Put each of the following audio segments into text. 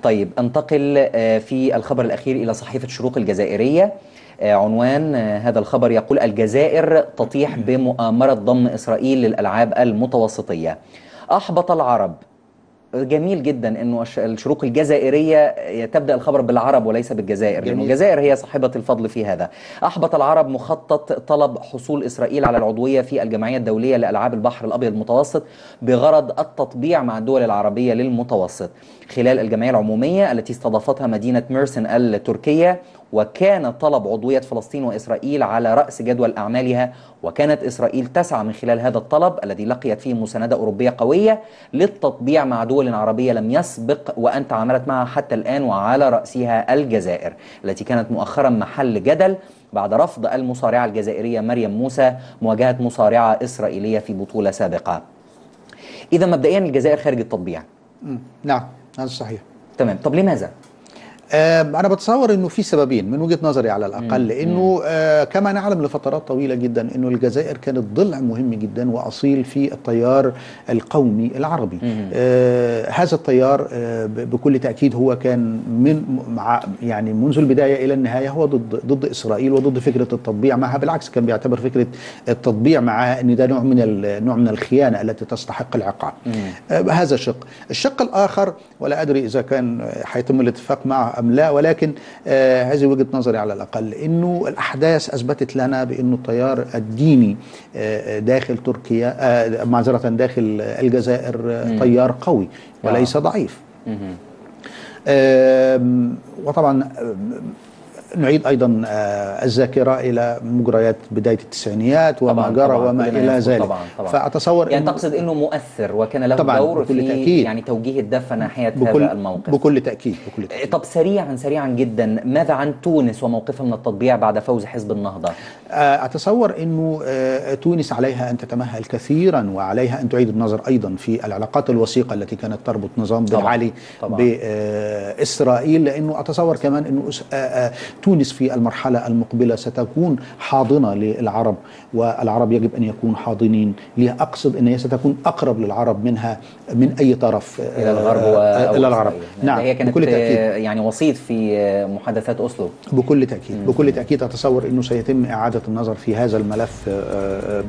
طيب انتقل في الخبر الأخير إلى صحيفة الشروق الجزائرية. عنوان هذا الخبر يقول: الجزائر تطيح بمؤامرة ضم إسرائيل للألعاب المتوسطية. أحبط العرب. جميل جدا انه الشروق الجزائريه تبدا الخبر بالعرب وليس بالجزائر، لانه الجزائر هي صاحبه الفضل في هذا. احبط العرب مخطط طلب حصول اسرائيل على العضويه في الجمعيه الدوليه لالعاب البحر الابيض المتوسط بغرض التطبيع مع الدول العربيه للمتوسط خلال الجمعيه العموميه التي استضافتها مدينه ميرسن التركيه. وكان طلب عضوية فلسطين وإسرائيل على رأس جدول أعمالها، وكانت إسرائيل تسعى من خلال هذا الطلب الذي لقيت فيه مساندة أوروبية قوية للتطبيع مع دول عربية لم يسبق وأن تعاملت معها حتى الآن، وعلى رأسها الجزائر التي كانت مؤخرا محل جدل بعد رفض المصارعة الجزائرية مريم موسى مواجهة مصارعة إسرائيلية في بطولة سابقة. إذا مبدئيا الجزائر خارج التطبيع. نعم هذا صحيح. تمام. طب لماذا؟ أنا بتصور أنه في سببين من وجهة نظري على الأقل. أنه كما نعلم لفترات طويلة جدا أنه الجزائر كانت ضلع مهم جدا وأصيل في التيار القومي العربي. هذا التيار بكل تأكيد هو كان يعني منذ البداية إلى النهاية هو ضد إسرائيل وضد فكرة التطبيع معها. بالعكس كان بيعتبر فكرة التطبيع معها أن ده نوع من الخيانة التي تستحق العقاب. هذا شق. الشق الآخر ولا أدري إذا كان حيتم الاتفاق معه أم لا، ولكن هذه وجهة نظري على الأقل. إنه الأحداث أثبتت لنا بأنه التيار الديني داخل تركيا معذرة داخل الجزائر تيار قوي وليس ضعيف. وطبعا نعيد أيضا الذاكرة إلى مجريات بداية التسعينيات وما جرى وما إلى ذلك. فأتصور يعني تقصد أنه مؤثر وكان له دور في يعني توجيه الدفة ناحية هذا الموقف. بكل تأكيد. طب سريعا جدا، ماذا عن تونس وموقفها من التطبيع بعد فوز حزب النهضة؟ أتصور أنه تونس عليها أن تتمهل كثيرا وعليها أن تعيد النظر أيضا في العلاقات الوثيقة التي كانت تربط نظام بن علي بإسرائيل، لأنه أتصور كمان أنه تونس في المرحلة المقبلة ستكون حاضنة للعرب، والعرب يجب أن يكونوا حاضنين لها. أقصد أن هي ستكون أقرب للعرب منها من أي طرف إلى الغرب إلى العرب. نعم هي كانت بكل تأكيد يعني وسيط في محادثات أوسلو. بكل تأكيد. بكل تأكيد أتصور أنه سيتم إعادة النظر في هذا الملف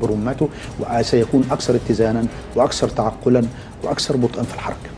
برمته، وسيكون أكثر اتزانا وأكثر تعقلا وأكثر بطئا في الحركة.